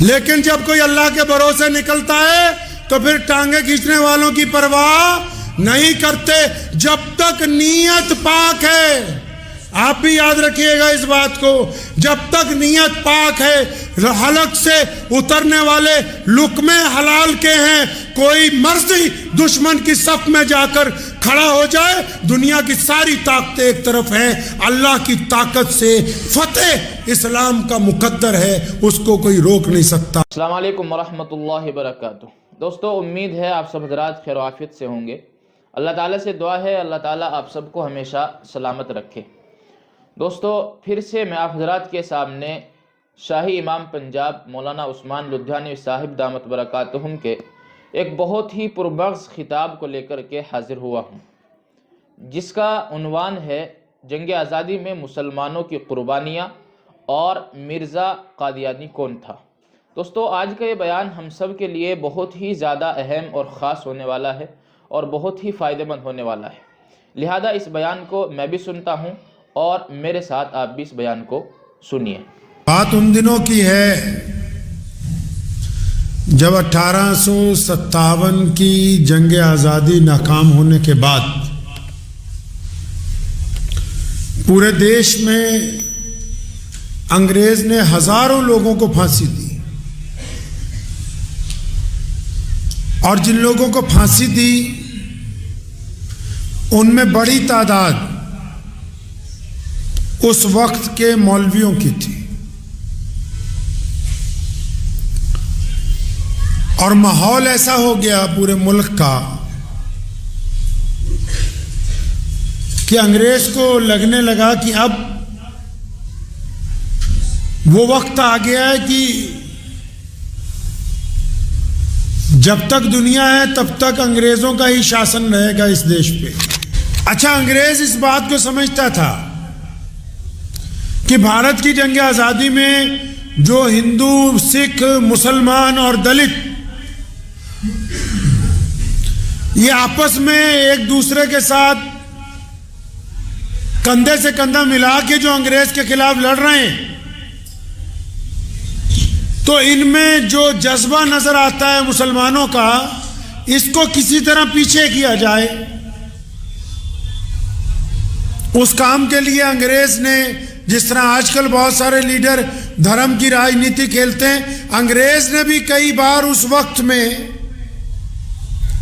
लेकिन जब कोई अल्लाह के भरोसे निकलता है तो फिर टांगे खींचने वालों की परवाह नहीं करते, जब तक नीयत पाक है। आप भी याद रखिएगा इस बात को, जब तक नीयत पाक है, हलक से उतरने वाले लुकमे हलाल के हैं। कोई मर्जी दुश्मन की सफ में जाकर खड़ा हो जाए, दुनिया की सारी ताकतें एक तरफ हैं, अल्लाह की ताकत से फतेह इस्लाम का मुकद्दर है, उसको कोई रोक नहीं सकता। अस्सलाम वालेकुम वरहमतुल्लाहि वबरकातुहू। दोस्तों, उम्मीद है आप सब हज़रात खैर आफियत से होंगे। अल्लाह ताला से दुआ है अल्लाह ताला आप सबको हमेशा सलामत रखे। दोस्तों, फिर से मैं आप हज़रात के सामने शाही इमाम पंजाब मौलाना उस्मान लुधियानवी साहिब दामत बरकातुहुम के एक बहुत ही पुरमग़ज़ खिताब को लेकर के हाजिर हुआ हूँ, जिसका उन्वान है जंग आज़ादी में मुसलमानों की कुर्बानियाँ और मिर्ज़ा कादियानी कौन था। दोस्तों, आज का ये बयान हम सब के लिए बहुत ही ज़्यादा अहम और ख़ास होने वाला है और बहुत ही फ़ायदेमंद होने वाला है। लिहाजा इस बयान को मैं भी सुनता हूँ और मेरे साथ आप भी इस बयान को सुनिए। बात उन दिनों की है जब 1857 की जंग आज़ादी नाकाम होने के बाद पूरे देश में अंग्रेज ने हजारों लोगों को फांसी दी, और जिन लोगों को फांसी दी उनमें बड़ी तादाद उस वक्त के मौलवियों की थी, और माहौल ऐसा हो गया पूरे मुल्क का कि अंग्रेज को लगने लगा कि अब वो वक्त आ गया है कि जब तक दुनिया है तब तक अंग्रेजों का ही शासन रहेगा इस देश पे। अच्छा, अंग्रेज इस बात को समझता था कि भारत की जंग आज़ादी में जो हिंदू, सिख, मुसलमान और दलित ये आपस में एक दूसरे के साथ कंधे से कंधा मिला के जो अंग्रेज के खिलाफ लड़ रहे हैं, तो इनमें जो जज्बा नजर आता है मुसलमानों का, इसको किसी तरह पीछे किया जाए। उस काम के लिए अंग्रेज ने, जिस तरह आजकल बहुत सारे लीडर धर्म की राजनीति खेलते हैं, अंग्रेज ने भी कई बार उस वक्त में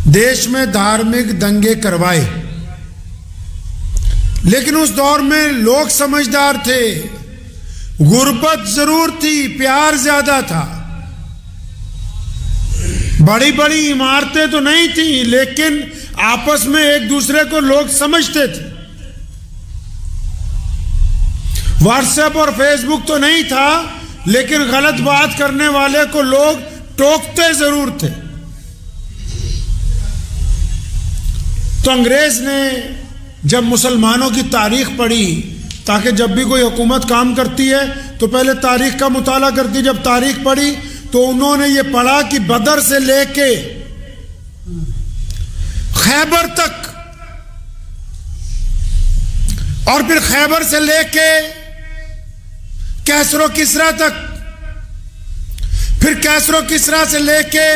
देश में धार्मिक दंगे करवाए। लेकिन उस दौर में लोग समझदार थे, गुर्बत जरूर थी, प्यार ज्यादा था। बड़ी बड़ी इमारतें तो नहीं थी, लेकिन आपस में एक दूसरे को लोग समझते थे। व्हाट्सएप और फेसबुक तो नहीं था, लेकिन गलत बात करने वाले को लोग टोकते जरूर थे। तो अंग्रेज ने जब मुसलमानों की तारीख पढ़ी, ताकि जब भी कोई हुकूमत काम करती है तो पहले तारीख का मुताला करती, जब तारीख पढ़ी तो उन्होंने ये पढ़ा कि बदर से लेके खैबर तक, और फिर खैबर से लेके कैसरो किसरा तक, फिर कैसरो किसरा से लेके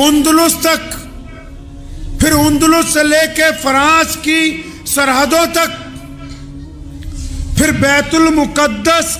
उंदुलुस तक, फिर उंदुलुस से लेके फ्रांस की सरहदों तक, फिर बैतुल मुकद्दस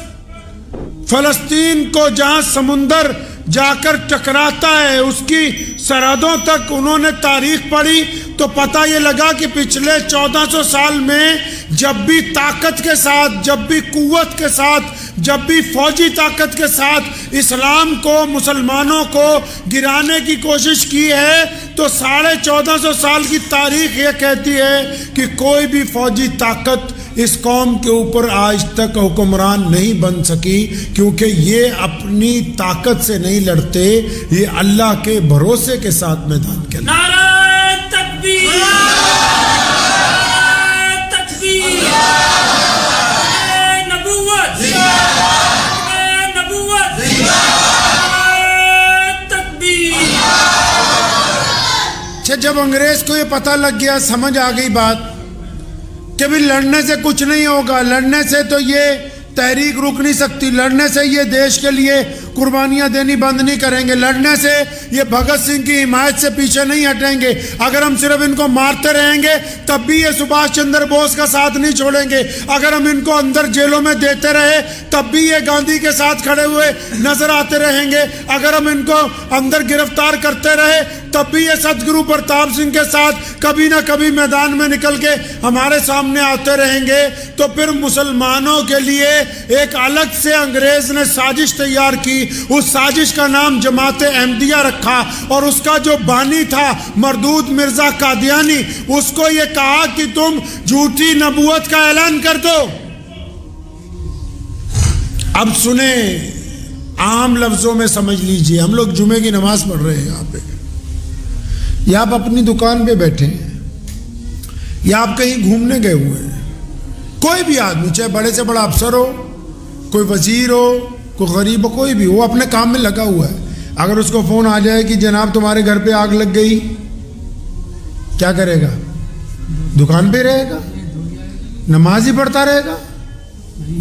फलस्तीन को जहां समुंदर जाकर टकराता है उसकी सरहदों तक उन्होंने तारीख पढ़ी। तो पता ये लगा कि पिछले 1400 साल में जब भी ताकत के साथ, जब भी कुव्वत के साथ, जब भी फौजी ताकत के साथ इस्लाम को, मुसलमानों को गिराने की कोशिश की है, तो 1450 साल की तारीख ये कहती है कि कोई भी फौजी ताकत इस कौम के ऊपर आज तक हुक्मरान नहीं बन सकी, क्योंकि ये अपनी ताकत से नहीं लड़ते, ये अल्लाह के भरोसे के साथ मैदान के अंदर। नारे तकबीर, तकबीर, नबूवत, नबूवत, तकबीर। अच्छा, जब अंग्रेज को ये पता लग गया, समझ आ गई बात कि भी लड़ने से कुछ नहीं होगा, लड़ने से तो ये तहरीक रुक नहीं सकती, लड़ने से ये देश के लिए कुर्बानियां देनी बंद नहीं करेंगे। लड़ने से, ये भगत सिंह की हिमायत से पीछे नहीं हटेंगे। अगर हम सिर्फ इनको मारते रहेंगे तब भी ये सुभाष चंद्र बोस का साथ नहीं छोड़ेंगे। अगर हम इनको अंदर जेलों में देते रहे तब भी ये गांधी के साथ खड़े हुए नजर आते रहेंगे। अगर हम इनको अंदर गिरफ्तार करते रहे तब भी ये सतगुरु प्रताप सिंह के साथ कभी ना कभी मैदान में निकल के हमारे सामने आते रहेंगे। तो फिर मुसलमानों के लिए एक अलग से अंग्रेज ने साजिश तैयार की। उस साजिश का नाम जमाते अहमदिया रखा और उसका जो बानी था मरदूद मिर्जा कादियानी, उसको ये कहा कि तुम झूठी नबूवत का ऐलान कर दो। अब सुने, आम लफ्जों में समझ लीजिए, हम लोग जुमे की नमाज पढ़ रहे हैं यहाँ पे, या आप अपनी दुकान पे बैठे हैं, या आप कहीं घूमने गए हुए हैं, कोई भी आदमी, चाहे बड़े से बड़ा अफसर हो, कोई वजीर हो, कोई गरीब हो, कोई भी हो, अपने काम में लगा हुआ है। अगर उसको फोन आ जाए कि जनाब तुम्हारे घर पे आग लग गई, क्या करेगा? दुकान पे रहेगा? नमाज ही पढ़ता रहेगा?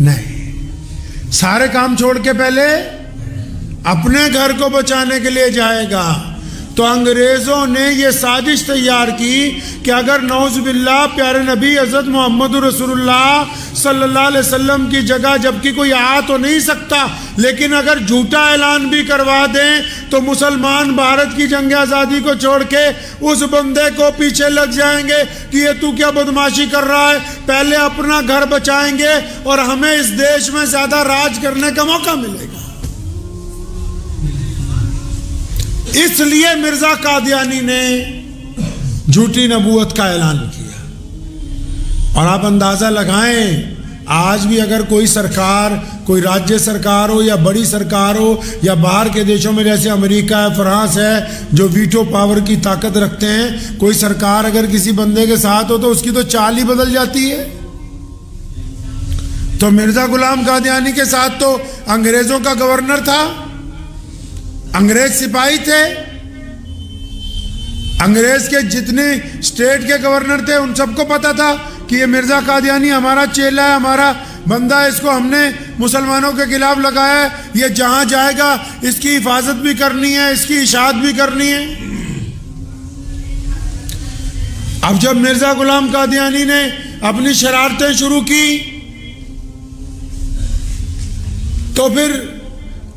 नहीं, सारे काम छोड़ के पहले अपने घर को बचाने के लिए जाएगा। तो अंग्रेजों ने ये साजिश तैयार की कि अगर नौज़ुबिल्लाह प्यारे नबी हज़रत मोहम्मद रसूलुल्लाह सल्लल्लाहु अलैहि वसल्लम की जगह जबकि कोई आ तो नहीं सकता, लेकिन अगर झूठा ऐलान भी करवा दें तो मुसलमान भारत की जंग आज़ादी को छोड़ के उस बंदे को पीछे लग जाएंगे कि ये तू क्या बदमाशी कर रहा है। पहले अपना घर बचाएंगे और हमें इस देश में ज्यादा राज करने का मौका मिलेगा। इसलिए मिर्जा कादियानी ने झूठी नबूवत का ऐलान किया। और आप अंदाजा लगाएं, आज भी अगर कोई सरकार, कोई राज्य सरकार हो या बड़ी सरकार हो या बाहर के देशों में जैसे अमेरिका है, फ्रांस है, जो वीटो पावर की ताकत रखते हैं, कोई सरकार अगर किसी बंदे के साथ हो तो उसकी तो चाल ही बदल जाती है। तो मिर्जा गुलाम कादियानी के साथ तो अंग्रेजों का गवर्नर था, अंग्रेज सिपाही थे, अंग्रेज के जितने स्टेट के गवर्नर थे उन सबको पता था कि ये मिर्जा कादियानी हमारा चेला है, हमारा बंदा है, इसको हमने मुसलमानों के खिलाफ लगाया है, ये जहां जाएगा इसकी हिफाजत भी करनी है, इसकी इशाअत भी करनी है। अब जब मिर्जा गुलाम कादियानी ने अपनी शरारतें शुरू की तो फिर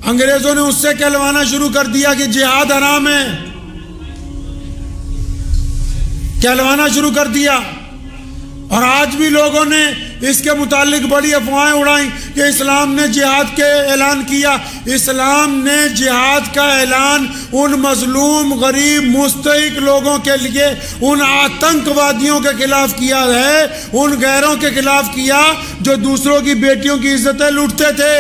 अंग्रेजों ने उससे कहलवाना शुरू कर दिया कि जिहाद हराम है, कहलवाना शुरू कर दिया। और आज भी लोगों ने इसके मुतालिक बड़ी अफवाहें उड़ाई कि इस्लाम ने जिहाद के ऐलान किया। इस्लाम ने जिहाद का ऐलान उन मजलूम गरीब मुस्तहिक लोगों के लिए, उन आतंकवादियों के खिलाफ किया है, उन गैरों के खिलाफ किया जो दूसरों की बेटियों की इज्जतें लूटते थे।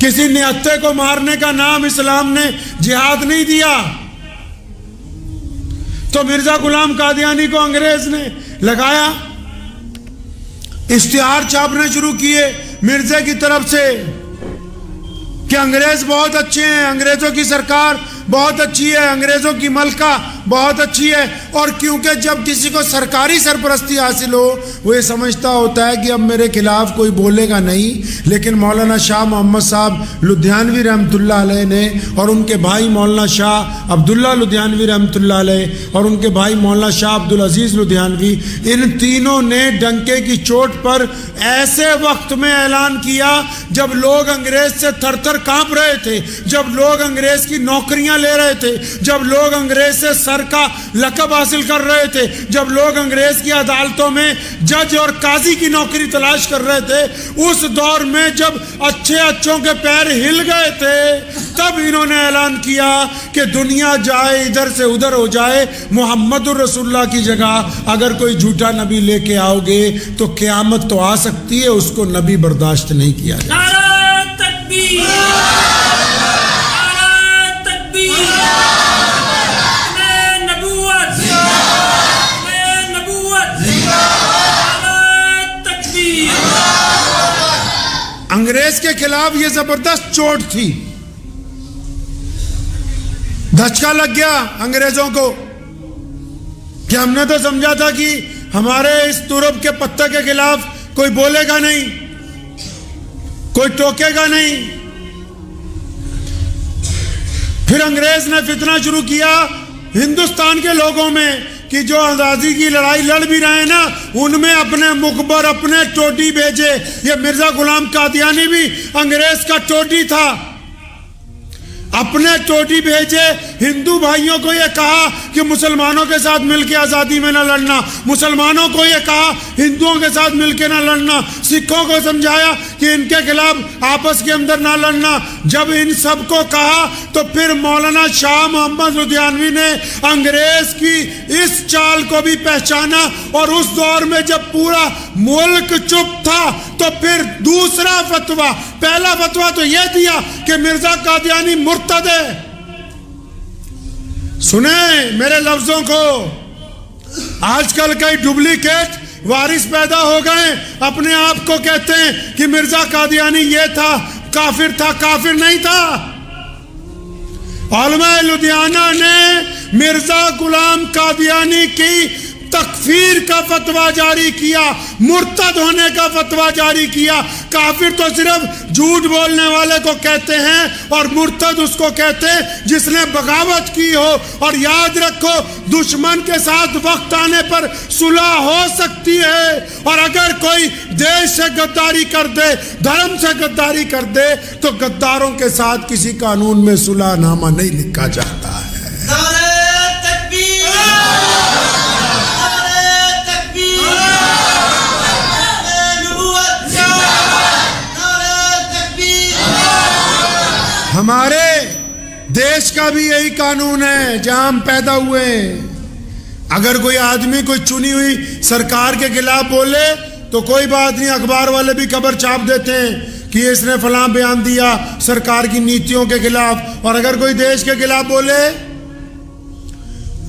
किसी निहत्थे को मारने का नाम इस्लाम ने जिहाद नहीं दिया। तो मिर्जा गुलाम कादियानी को अंग्रेज ने लगाया, इश्तिहार छापने शुरू किए मिर्जे की तरफ से कि अंग्रेज बहुत अच्छे हैं, अंग्रेजों की सरकार बहुत अच्छी है, अंग्रेजों की मलका बहुत अच्छी है। और क्योंकि जब किसी को सरकारी सरपरस्ती हासिल हो वो ये समझता होता है कि अब मेरे खिलाफ कोई बोलेगा नहीं। लेकिन मौलाना शाह मोहम्मद साहब लुधियानवी रहमतुल्लाह अलैह ने और उनके भाई मौलाना शाह अब्दुल्ला लुधियानवी रहमतुल्लाह अलैह और उनके भाई मौलाना शाह अब्दुल अजीज लुधियानवी, इन तीनों ने डंके की चोट पर ऐसे वक्त में ऐलान किया जब लोग अंग्रेज से थर-थर कांप रहे थे, जब लोग अंग्रेज की नौकरियां ले रहे थे, जब लोग अंग्रेज से सर का लकब हासिल कर रहे थे, जब लोग अंग्रेज की अदालतों में जज और काजी की नौकरी तलाश कर रहे थे, उस दौर में जब अच्छों के पैर हिल गए थे, तब इन्होंने ऐलान किया कि दुनिया जाए इधर से उधर हो जाए, मुहम्मदुर रसूलुल्लाह की जगह अगर कोई झूठा नबी लेके आओगे तो क़यामत तो आ सकती है, उसको नबी बर्दाश्त नहीं किया जाए। नारा तकबीर, नारा तकबीर, नबूवत, नबूवत, नारा तकबीर। अंग्रेज के खिलाफ ये जबरदस्त चोट थी, धचका लग गया अंग्रेजों को कि हमने तो समझा था कि हमारे इस तुरब के पत्ते के खिलाफ कोई बोलेगा नहीं, कोई टोकेगा नहीं। फिर अंग्रेज ने फितना शुरू किया हिंदुस्तान के लोगों में कि जो आज़ादी की लड़ाई लड़ भी रहे हैं ना, उनमें अपने मुखबर, अपने टोटी भेजे। ये मिर्जा गुलाम कादियानी भी अंग्रेज का टोटी था, अपने टोटी भेजे। हिंदू भाइयों को यह कहा कि मुसलमानों के साथ मिलकर आज़ादी में न लड़ना, मुसलमानों को यह कहा हिंदुओं के साथ मिलकर न लड़ना, सिखों को समझाया कि इनके खिलाफ आपस के अंदर ना लड़ना। जब इन सब को कहा तो फिर मौलाना शाह मोहम्मद लुधियानवी ने अंग्रेज की इस चाल को भी पहचाना, और उस दौर में जब पूरा मुल्क चुप था तो फिर दूसरा फतवा, पहला फतवा तो यह दिया कि मिर्जा कादियानी मुर्तद है। सुने मेरे लफ्जों को, आजकल कई डुप्लीकेट वारिस पैदा हो गए, अपने आप को कहते हैं कि मिर्जा कादियानी ये था, काफिर था। काफिर नहीं था। उलमा लुधियाना ने मिर्जा गुलाम कादियानी की तकफीर का फतवा जारी किया, मुर्तद होने का फतवा जारी किया। काफिर तो सिर्फ झूठ बोलने वाले को कहते हैं, और मुर्तद उसको कहते हैं जिसने बगावत की हो। और याद रखो, दुश्मन के साथ वक्त आने पर सुलह हो सकती है, और अगर कोई देश से गद्दारी कर दे, धर्म से गद्दारी कर दे, तो गद्दारों के साथ किसी कानून में सुलहनामा नहीं लिखा जाता है। हमारे देश का भी यही कानून है जहां हम पैदा हुए। अगर कोई आदमी कोई चुनी हुई सरकार के खिलाफ बोले तो कोई बात नहीं, अखबार वाले भी खबर छाप देते हैं कि इसने फलां बयान दिया सरकार की नीतियों के खिलाफ। और अगर कोई देश के खिलाफ बोले,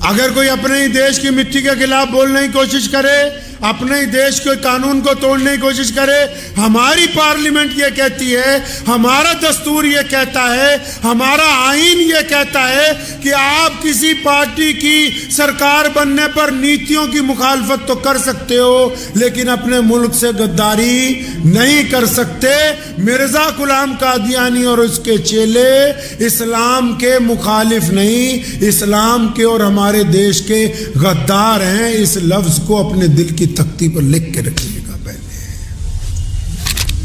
अगर कोई अपने ही देश की मिट्टी के खिलाफ बोलने की कोशिश करे, अपने ही देश के कानून को तोड़ने की कोशिश करे, हमारी पार्लियामेंट ये कहती है, हमारा दस्तूर ये कहता है, हमारा आईन ये कहता है कि आप किसी पार्टी की सरकार बनने पर नीतियों की मुखालफत तो कर सकते हो, लेकिन अपने मुल्क से गद्दारी नहीं कर सकते। मिर्जा गुलाम कादियानी और उसके चेले इस्लाम के मुखालिफ नहीं, इस्लाम के और हमारे देश के गद्दार हैं। इस लफ्ज को अपने दिल की तख्ती पर लिख के रखिएगा। पहले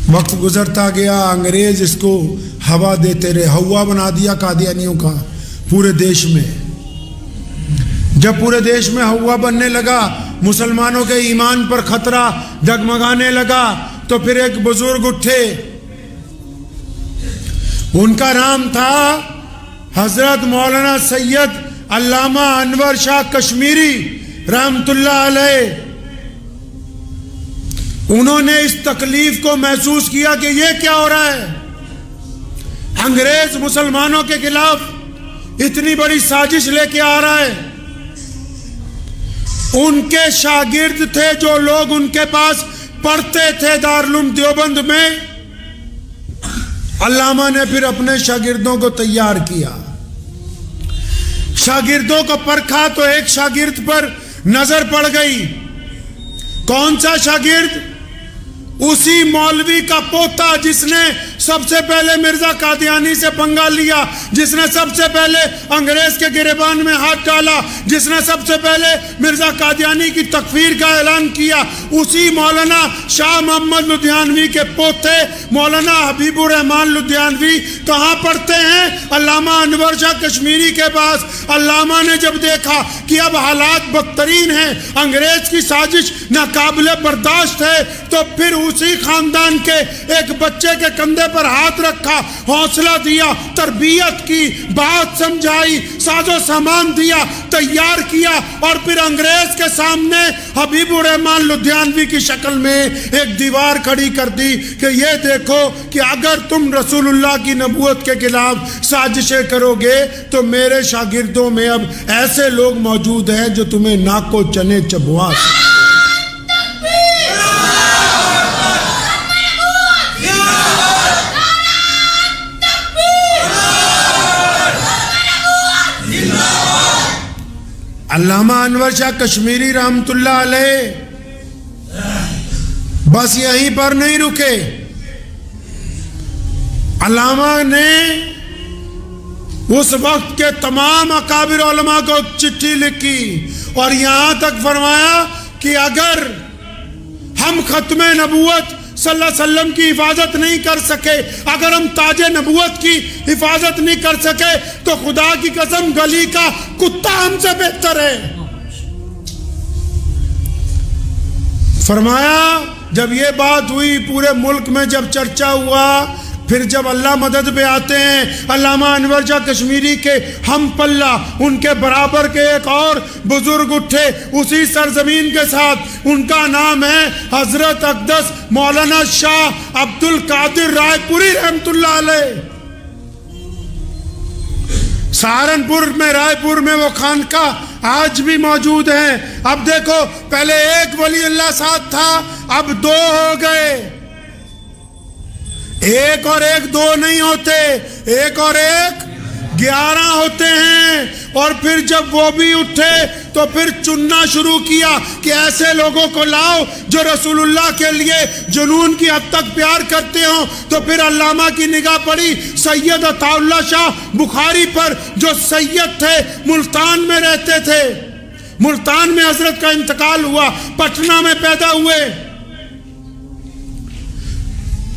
वक्त गुजरता गया, अंग्रेज इसको हवा देते रहे, हवा बना दिया कादियानियों का पूरे देश में। जब पूरे देश में हवा बनने लगा, मुसलमानों के ईमान पर खतरा डगमगाने लगा, तो फिर एक बुजुर्ग उठे, उनका नाम था हजरत मौलाना सैयद अल्लामा अनवर शाह कश्मीरी रहमतुल्लाह अलैह। उन्होंने इस तकलीफ को महसूस किया कि ये क्या हो रहा है। अंग्रेज मुसलमानों के खिलाफ इतनी बड़ी साजिश लेके आ रहा है। उनके शागिर्द थे जो लोग उनके पास पढ़ते थे दारुल देवबंद में। अल्लामा ने फिर अपने शागिर्दों को तैयार किया, शागिर्दों को परखा, तो एक शागिर्द पर नजर पड़ गई। कौन सा शागिर्द? उसी मौलवी का पोता जिसने सबसे पहले मिर्जा कादियानी से पंगा लिया, जिसने सबसे पहले अंग्रेज के गिरेबान में हाथ डाला, जिसने सबसे पहले मिर्जा कादियानी की तकफीर का ऐलान किया। उसी मौलाना शाह मोहम्मद लुधियानवी के पोते मौलाना हबीबुर रहमान लुधियानवी कहाँ पढ़ते हैं? अल्लामा अनवर शाह कश्मीरी के पास। अल्लामा ने जब देखा कि अब हालात बदतरीन हैं, अंग्रेज की साजिश नाकाबिले बर्दाश्त है, तो फिर उसी खानदान के एक बच्चे के कंधे पर हाथ रखा, हौसला दिया, तरबियत की, बात समझाई, साजो सामान दिया, तैयार किया, और फिर अंग्रेज के सामने हबीबुर रहमान लुधियानवी की शक्ल में एक दीवार खड़ी कर दी कि ये देखो कि अगर तुम रसूलुल्लाह की नबूवत के खिलाफ साजिशें करोगे तो मेरे शागिर्दों में अब ऐसे लोग मौजूद हैं जो तुम्हें नाको चने चबवा सकते। अल्लामा अनवर शाह कश्मीरी रहमतुल्लाह अलैह बस यहीं पर नहीं रुके, अल्लामा ने उस वक्त के तमाम अकाबिर उलमा को चिट्ठी लिखी और यहां तक फरमाया कि अगर हम खत्मे नबूवत सल्लल्लाहु अलैहि वसल्लम की हिफाजत नहीं कर सके, अगर हम ताजे नबूवत की हिफाजत नहीं कर सके, तो खुदा की कसम गली का कुत्ता हमसे बेहतर है। फरमाया जब ये बात हुई, पूरे मुल्क में जब चर्चा हुआ, फिर जब अल्लाह मदद पे आते हैं, अल्लामा अनवर शाह कश्मीरी के हम पल्ला, उनके बराबर के एक और बुजुर्ग उठे उसी सरजमीन के साथ, उनका नाम है हजरत अक़दस मौलाना शाह अब्दुल कादिर रायपुरी रहमतुल्लाह अलैह। सहारनपुर में, रायपुर में वो खानका आज भी मौजूद है। अब देखो, पहले एक वली अल्लाह साथ था, अब दो हो गए। एक और एक दो नहीं होते, एक और एक 11 होते हैं। और फिर जब वो भी उठे तो फिर चुनना शुरू किया कि ऐसे लोगों को लाओ जो रसूलुल्लाह के लिए जुनून की हद तक प्यार करते हो। तो फिर अल्लामा की निगाह पड़ी सैयद अताउल्लाह शाह बुखारी पर, जो सैयद थे, मुल्तान में रहते थे। मुल्तान में हजरत का इंतकाल हुआ, पटना में पैदा हुए।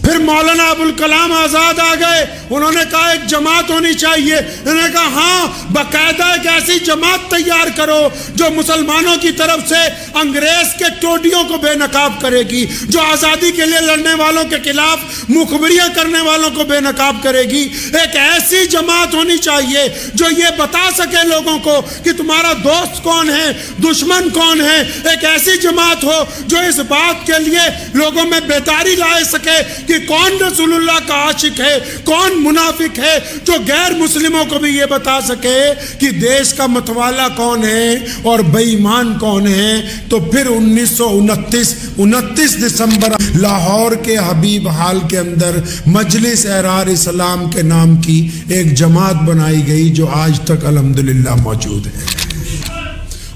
फिर मौलाना अबुल कलाम आजाद आ गए, उन्होंने कहा एक जमात होनी चाहिए। उन्होंने कहा हाँ, बाकायदा एक ऐसी जमात तैयार करो जो मुसलमानों की तरफ से अंग्रेज के टोटियों को बेनकाब करेगी, जो आज़ादी के लिए लड़ने वालों के खिलाफ मुखबरियां करने वालों को बेनकाब करेगी। एक ऐसी जमात होनी चाहिए जो ये बता सके लोगों को कि तुम्हारा दोस्त कौन है, दुश्मन कौन है। एक ऐसी जमात हो जो इस बात के लिए लोगों में बेदारी ला सके कि कौन रसूलुल्लाह का आशिक है, कौन मुनाफिक है, जो गैर मुस्लिमों को भी ये बता सके कि देश का मतवाला कौन है और बेईमान कौन है। तो फिर 1929 दिसंबर लाहौर के हबीब हाल के अंदर मजलिस एहरार इस्लाम के नाम की एक जमात बनाई गई जो आज तक अल्हम्दुलिल्लाह मौजूद है।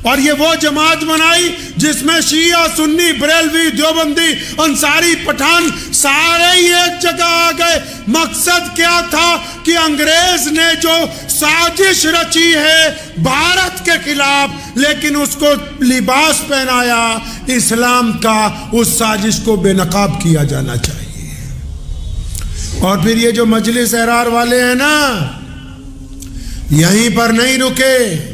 और ये वो जमात बनाई जिसमें शिया, सुन्नी, बरेलवी, देवबंदी, अंसारी, पठान सारे ही एक जगह आ गए। मकसद क्या था कि अंग्रेज ने जो साजिश रची है भारत के खिलाफ, लेकिन उसको लिबास पहनाया इस्लाम का, उस साजिश को बेनकाब किया जाना चाहिए। और फिर ये जो मजलिस एहरार वाले हैं ना, यहीं पर नहीं रुके।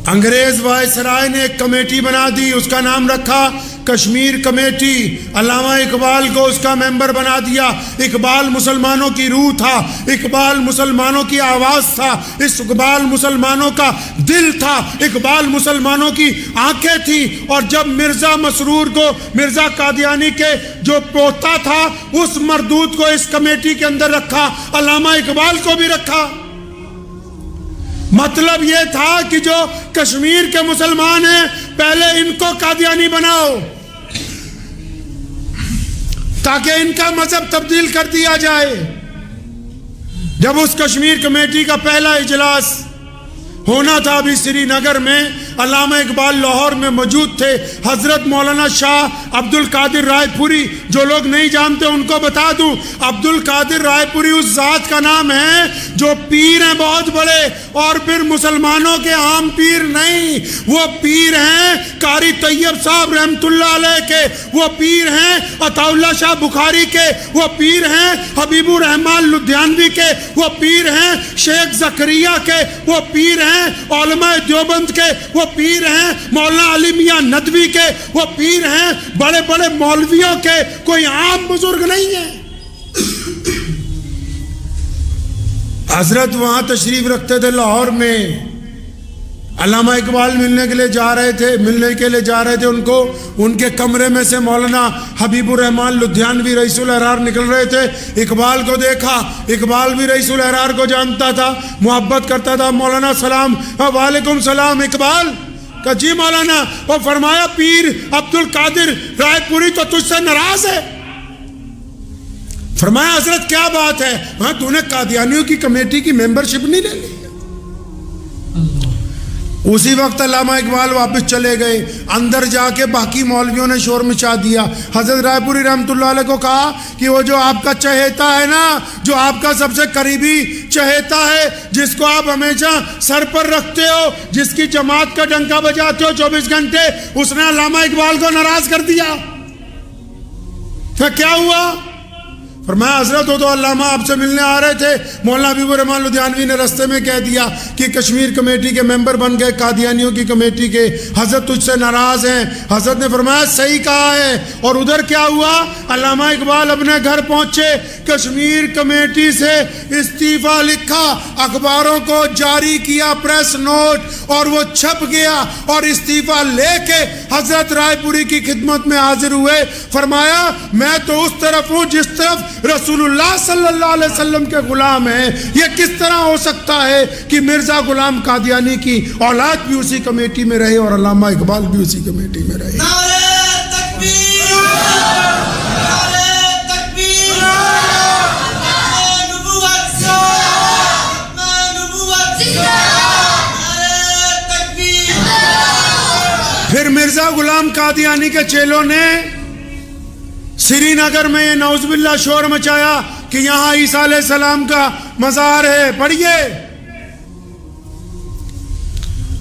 अंग्रेज वायसराय ने एक कमेटी बना दी, उसका नाम रखा कश्मीर कमेटी। अल्लामा इकबाल को उसका मेंबर बना दिया। इकबाल मुसलमानों की रूह था, इकबाल मुसलमानों की आवाज़ था, इस इकबाल मुसलमानों का दिल था, इकबाल मुसलमानों की आंखें थी। और जब मिर्ज़ा मसरूर को, मिर्ज़ा कादियानी के जो पोता था, उस मरदूद को इस कमेटी के अंदर रखा, अल्लामा इकबाल को भी रखा। मतलब यह था कि जो कश्मीर के मुसलमान हैं, पहले इनको कादियानी बनाओ ताकि इनका मजहब तब्दील कर दिया जाए। जब उस कश्मीर कमेटी का पहला इजलास होना था अभी श्रीनगर में, अल्लामा इकबाल लाहौर में मौजूद थे। हजरत मौलाना शाह अब्दुल कादिर रायपुरी, जो लोग नहीं जानते उनको बता दूं, अब्दुल कादिर रायपुरी उस जात का नाम है जो पीर हैं बहुत बड़े, और फिर मुसलमानों के आम पीर नहीं, वो पीर हैं कारी तैयब साहब रहमतुल्लाह अलैह के, वो पीर हैं अताउल्लाह शाह बुखारी के, वो पीर हैं हबीबुर रहमान लुधियानवी के, वो पीर हैं शेख जकरिया के, वो पीर हैं उलमा देवबंद के, वो पीर हैं मौलाना अली मियां नदवी के, वो पीर हैं बड़े बड़े मौलवियों के, कोई आम बुजुर्ग नहीं है। हजरत वहां तशरीफ रखते थे लाहौर में। अल्लामा इकबाल मिलने के लिए जा रहे थे उनको, उनके कमरे में से मौलाना हबीबुर रहमान लुधियानवी रईसुल अहरार निकल रहे थे। इकबाल को देखा, इकबाल भी रईसुल अहरार को जानता था, मोहब्बत करता था। मौलाना सलाम, वालेकुम सलाम। इकबाल का जी मौलाना। वो फरमाया पीर अब्दुल कादिर रायपुरी तो तुझसे नाराज है। फरमाया हजरत क्या बात है? हाँ, तूने कादियानियों की कमेटी की मेंबरशिप नहीं ले ली? उसी वक्त अल्लामा इकबाल वापस चले गए। अंदर जाके बाकी मौलवियों ने शोर मचा दिया। हजरत रायपुरी रहमतुल्लाह अलैह को कहा कि वो जो आपका चहेता है ना, जो आपका सबसे करीबी चहेता है, जिसको आप हमेशा सर पर रखते हो, जिसकी जमात का डंका बजाते हो 24 घंटे, उसने अल्लामा इकबाल को नाराज कर दिया। फिर क्या हुआ? फरमाया हजरत हो तो अल्लामा आपसे मिलने आ रहे थे, मौलाना हबीबुर रहमान लुधियानवी ने रास्ते में कह दिया कि कश्मीर कमेटी के मेंबर बन गए, कादियानियों की कमेटी के, हजरत तुझसे नाराज हैं। हजरत ने फरमाया सही कहा है। और उधर क्या हुआ? अल्लामा इकबाल अपने घर पहुंचे, कश्मीर कमेटी से इस्तीफा लिखा, अखबारों को जारी किया प्रेस नोट, और वो छप गया और इस्तीफा लेके हजरत रायपुरी की खिदमत में हाजिर हुए। फरमाया मैं तो उस तरफ हूं जिस तरफ रसूलुल्लाह सल्लल्लाहु अलैहि वसल्लम के गुलाम हैं। ये किस तरह हो सकता है कि मिर्जा गुलाम कादियानी की औलाद भी उसी कमेटी में रहे और अल्लामा इकबाल भी उसी कमेटी में रहे। नारे तकबीर, नारे तकबीर, नारे नबुव्वत, नारे तकबीर। फिर मिर्जा गुलाम कादियानी के चेलों ने श्रीनगर में ये नौजुबिल्ला शोर मचाया कि यहां ईसा अलैहिस्सलाम का मज़ार है, पढ़िए।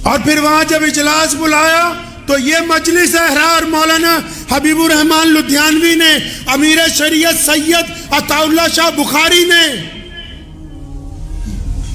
और फिर वहां जब इजलास बुलाया तो ये मजलिस अहरार मौलाना हबीबुर रहमान लुधियानवी ने, अमीर शरीयत सैयद अताउल्लाह शाह बुखारी ने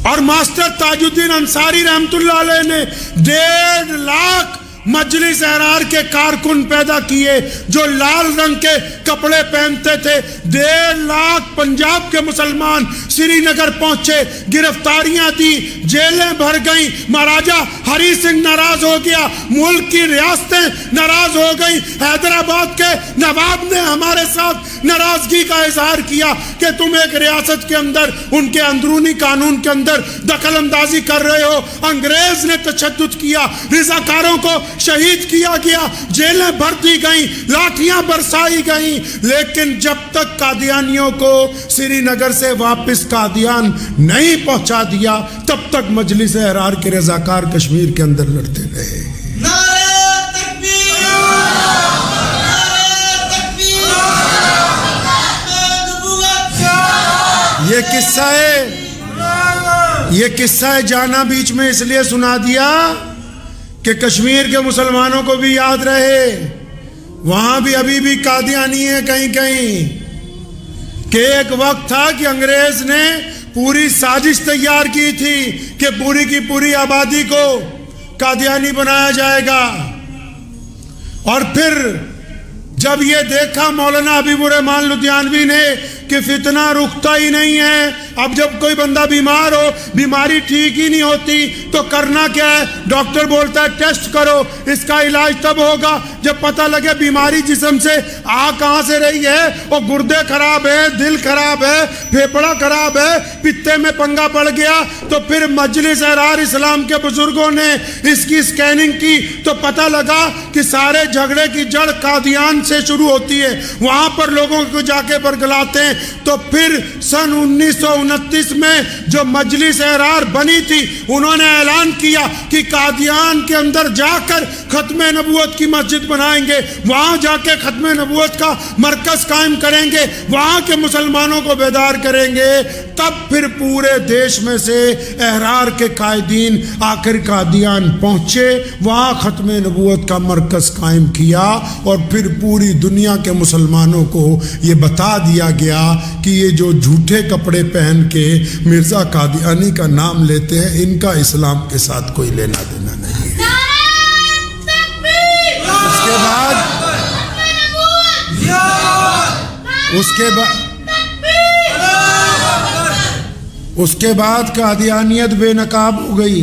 और मास्टर ताजुद्दीन अंसारी रहमतुल्लाह अलैह ने 1.5 लाख मजलिस अहरार के कारकुन पैदा किए जो लाल रंग के कपड़े पहनते थे। 1.5 लाख पंजाब के मुसलमान श्रीनगर पहुंचे, गिरफ्तारियां दी, जेलें भर गई। महाराजा हरी सिंह नाराज हो गया, मुल्क की रियासतें नाराज हो गई। हैदराबाद के नवाब ने हमारे साथ नाराजगी का इजहार किया कि तुम एक रियासत के अंदर उनके अंदरूनी कानून के अंदर दखल अंदाजी कर रहे हो। अंग्रेज ने तशद्दुद किया, रज़ाकारों को शहीद किया गया, जेलें भर दी गई, लाठियां बरसाई गई। लेकिन जब तक कादियानियों को श्रीनगर से वापस कादियान नहीं पहुंचा दिया, तब तक मजलिस अहरार के रज़ाकार कश्मीर के अंदर लड़ते रहे। नारे तकबीर, नारे तकबीर, नबुव्वत। ये किस्सा है जाना बीच में इसलिए सुना दिया कि कश्मीर के मुसलमानों को भी याद रहे। वहां भी अभी भी कादियानी है कहीं कहीं, कि एक वक्त था कि अंग्रेज ने पूरी साजिश तैयार की थी कि पूरी की पूरी आबादी को कादियानी बनाया जाएगा। और फिर जब ये देखा मौलाना हबीबुर रहमान लुधियानवी ने कि फितना रुकता ही नहीं है, अब जब कोई बंदा बीमार हो, बीमारी ठीक ही नहीं होती, तो करना क्या है? डॉक्टर बोलता है टेस्ट करो, इसका इलाज तब होगा जब पता लगे बीमारी जिस्म से आ कहां से रही है। और गुर्दे खराब है, दिल खराब है, फेफड़ा खराब है, पित्ते में पंगा पड़ गया। तो फिर मजलिस अहरार इस्लाम के बुजुर्गों ने इसकी स्कैनिंग की तो पता लगा कि सारे झगड़े की जड़ कादियान से शुरू होती है, वहां पर लोगों को जाके बरगलाते हैं। तो फिर सन 1929 में जो मजलिस अहरार बनी थी, उन्होंने ऐलान किया कि कादियान के अंदर जाकर खत्मे नबूवत की मस्जिद बनाएंगे, वहां जाके खत्मे नबूवत का मरकज कायम करेंगे, वहां के मुसलमानों को बेदार करेंगे। तब फिर पूरे देश में से अहरार के कायदीन आखिर कादियान पहुंचे, वहां खत्मे नबूवत का मरकज कायम किया। और फिर पूरी दुनिया के मुसलमानों को ये बता दिया गया कि ये जो झूठे कपड़े पहन के मिर्जा कादियानी का नाम लेते हैं, इनका इस्लाम के साथ कोई लेना देना नहीं है। उसके बाद कादियानियत बेनकाब हो गई।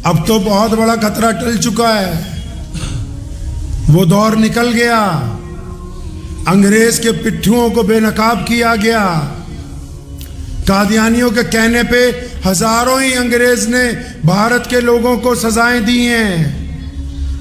अब तो बहुत बड़ा खतरा टल चुका है, वो दौर निकल गया। अंग्रेज के पिट्ठुओं को बेनकाब किया गया। कादियानियों के कहने पे हजारों ही अंग्रेज ने भारत के लोगों को सजाएं दी हैं।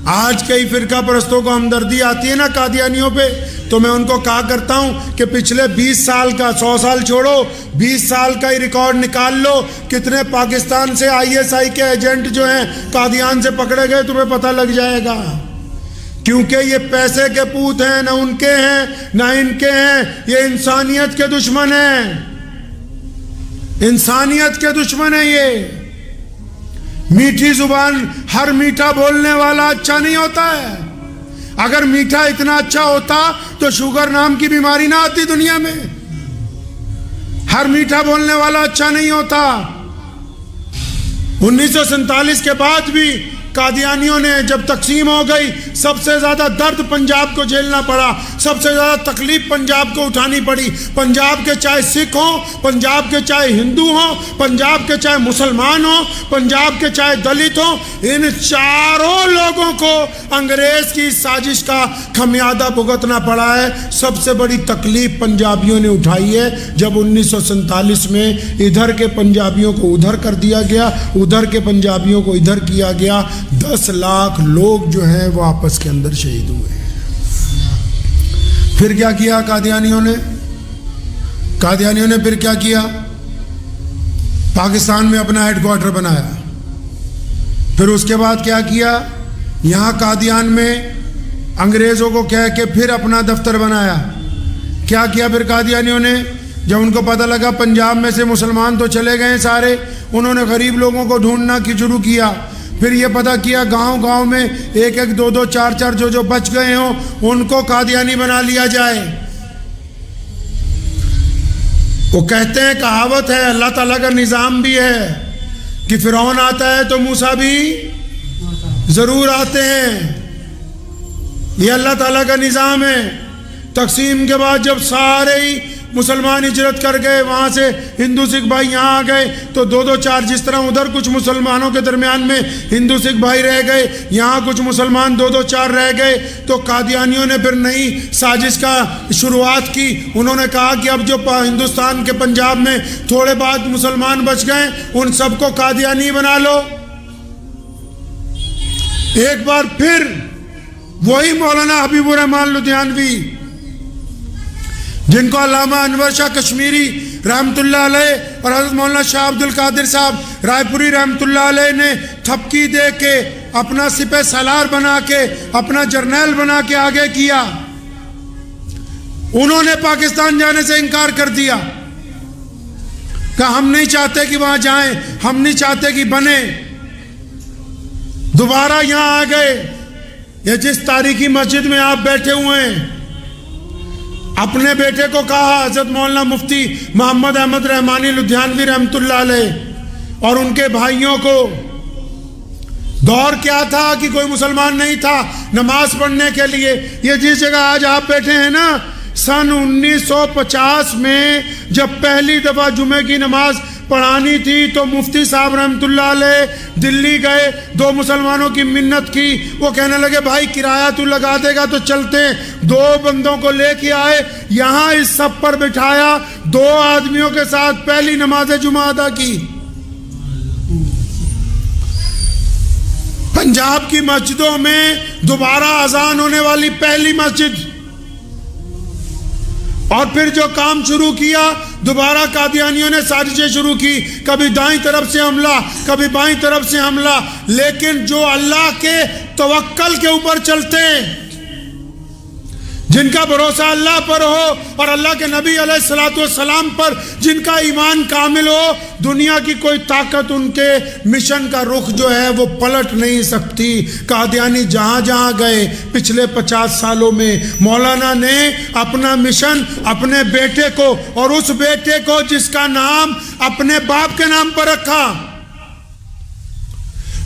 आज कई फिरका परस्तों को हमदर्दी आती है ना कादियानियों पे, तो मैं उनको कहा करता हूं कि पिछले 20 साल का, 100 साल छोड़ो, 20 साल का ही रिकॉर्ड निकाल लो, कितने पाकिस्तान से ISI के एजेंट जो हैं कादियान से पकड़े गए, तुम्हें पता लग जाएगा। क्योंकि ये पैसे के पूत हैं, ना उनके हैं ना इनके हैं, ये इंसानियत के दुश्मन हैं, इंसानियत के दुश्मन है ये। मीठी जुबान, हर मीठा बोलने वाला अच्छा नहीं होता है। अगर मीठा इतना अच्छा होता तो शुगर नाम की बीमारी ना आती दुनिया में। हर मीठा बोलने वाला अच्छा नहीं होता। 1947 के बाद भी कादियानियों ने जब तकसीम हो गई, सबसे ज्यादा दर्द पंजाब को झेलना पड़ा, सबसे ज्यादा तकलीफ पंजाब को उठानी पड़ी। पंजाब के चाहे सिख हो, पंजाब के चाहे हिंदू हो, पंजाब के चाहे मुसलमान हो, पंजाब के चाहे दलित हो, इन चारों लोगों को अंग्रेज की साजिश का खमियाजा भुगतना पड़ा है। सबसे बड़ी तकलीफ पंजाबियों ने उठाई है जब 1947 में इधर के पंजाबियों को उधर कर दिया गया, उधर के पंजाबियों को इधर किया गया। 10 लाख लोग जो हैं वो आपस के अंदर शहीद हुए। फिर क्या किया कादियानियों ने? कादियानियों ने फिर क्या किया? पाकिस्तान में अपना हेडक्वार्टर बनाया। फिर उसके बाद क्या किया? यहां कादियान में अंग्रेजों को कह के फिर अपना दफ्तर बनाया। क्या किया फिर कादियानियों ने? जब उनको पता लगा पंजाब में से मुसलमान तो चले गए सारे, उन्होंने गरीब लोगों को ढूंढना शुरू किया। फिर ये पता किया गांव गांव में 1-1, 2-2, 4-4 जो बच गए हों उनको कादियानी बना लिया जाए। वो कहते हैं, कहावत है, अल्लाह ताला का निज़ाम भी है कि फिरौन आता है तो मूसा भी जरूर आते हैं। ये अल्लाह ताला का निज़ाम है। तकसीम के बाद जब सारे ही मुसलमान हिजरत कर गए, वहाँ से हिंदू सिख भाई यहाँ आ गए, तो 2-2-4 जिस तरह उधर कुछ मुसलमानों के दरमियान में हिंदू सिख भाई रह गए, यहाँ कुछ मुसलमान 2-2-4 रह गए। तो कादियानियों ने फिर नई साजिश का शुरुआत की। उन्होंने कहा कि अब जो हिंदुस्तान के पंजाब में थोड़े बाद मुसलमान बच गए, उन सबको कादियानी बना लो। एक बार फिर वही मौलाना हबीबुर रहमान लुधियानवी, जिनको अल्लामा अनवर शाह कश्मीरी रहमतुल्लाह अलैह और हज़रत मौलाना शाह अब्दुल कादिर साहब रायपुरी रहमतुल्लाह अलैह ने थपकी दे के, अपना सिपह सालार बना के, अपना जर्नैल बना के आगे किया, उन्होंने पाकिस्तान जाने से इनकार कर दिया। कहा हम नहीं चाहते कि वहां जाएं, हम नहीं चाहते कि बने। दोबारा यहां आ गए। ये जिस तारीखी मस्जिद में आप बैठे हुए हैं, अपने बेटे को कहा, हजरत मौलाना मुफ्ती मोहम्मद अहमद रहमानी लुधियानवी रहमतुल्लाह अलैह और उनके भाइयों को, दौर क्या था कि कोई मुसलमान नहीं था नमाज पढ़ने के लिए। ये जिस जगह आज आप बैठे हैं ना, सन 1950 में जब पहली दफा जुमे की नमाज पढ़ानी थी तो मुफ्ती साहब रहमतुल्लाह अलैह दिल्ली गए, 2 मुसलमानों की मिन्नत की। वो कहने लगे भाई किराया तू लगा देगा तो चलते। 2 बंदों को लेके आए, यहाँ इस सब पर बिठाया, 2 आदमियों के साथ पहली नमाज जुमा अदा की। पंजाब की मस्जिदों में दोबारा अजान होने वाली पहली मस्जिद। और फिर जो काम शुरू किया, दोबारा कादियानियों ने साजिशें शुरू की, कभी दाईं तरफ से हमला, कभी बाईं तरफ से हमला। लेकिन जो अल्लाह के तवक्कल के ऊपर चलते हैं, जिनका भरोसा अल्लाह पर हो और अल्लाह के नबी अलैहिस्सलातु वस्सलाम पर जिनका ईमान कामिल हो, दुनिया की कोई ताकत उनके मिशन का रुख जो है वो पलट नहीं सकती। कादियानी जहाँ जहाँ गए पिछले 50 सालों में, मौलाना ने अपना मिशन अपने बेटे को, और उस बेटे को जिसका नाम अपने बाप के नाम पर रखा,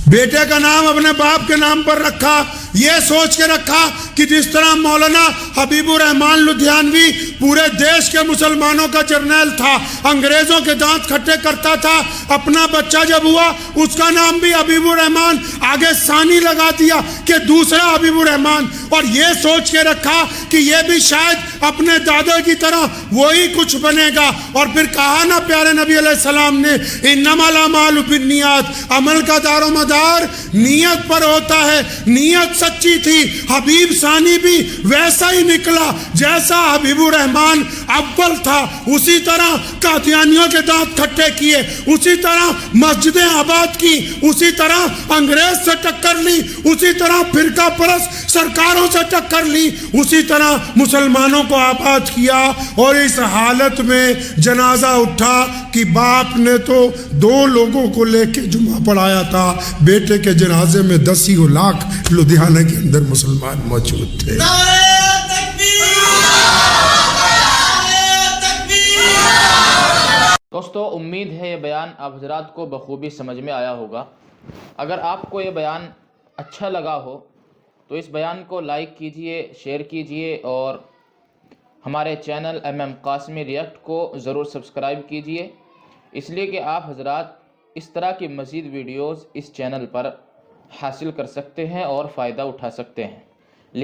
बेटे का नाम अपने बाप के नाम पर रखा, यह सोच के रखा कि जिस तरह मौलाना हबीबुर रहमान लुधियानवी पूरे देश के मुसलमानों का जर्नैल था, अंग्रेजों के दांत खट्टे करता था, अपना बच्चा जब हुआ उसका नाम भी हबीबुर रहमान, आगे सानी लगा दिया कि दूसरा हबीबुर रहमान, और यह सोच के रखा कि यह भी शायद अपने दादा की तरह वही कुछ बनेगा। और फिर कहा ना प्यारे नबी अलैहिस्सलाम ने, इन्नमल अमालु बिन्नियात, अमल का दारोमदार नीयत पर होता है, नीयत सच्ची थी। हबीब सानी भी वैसा ही निकला जैसा हबीबुर रहमान अव्वल था। उसी तरह कादियानियों के दांत खट्टे किए, उसी तरह मस्जिदें आबाद की, उसी तरह अंग्रेज से टक्कर ली, उसी तरह फिरका परस्त सरकारों से टक्कर ली, उसी तरह मुसलमानों को आबाद किया। और इस हालत में जनाजा उठा कि बाप ने तो 2 लोगों को लेके जुमा पढ़ाया था, बेटे के जनाजे में 10 लाख लुधियाना के अंदर मुसलमान मौजूद थे। नारे तकबीर, नारे तकबीर। दोस्तों, उम्मीद है ये बयान आप हजरात को बखूबी समझ में आया होगा। अगर आपको ये बयान अच्छा लगा हो तो इस बयान को लाइक कीजिए, शेयर कीजिए और हमारे चैनल MM कासमी रिएक्ट को ज़रूर सब्सक्राइब कीजिए, इसलिए कि आप हजरात इस तरह की मज़ीद वीडियोज़ इस चैनल पर हासिल कर सकते हैं और फ़ायदा उठा सकते हैं।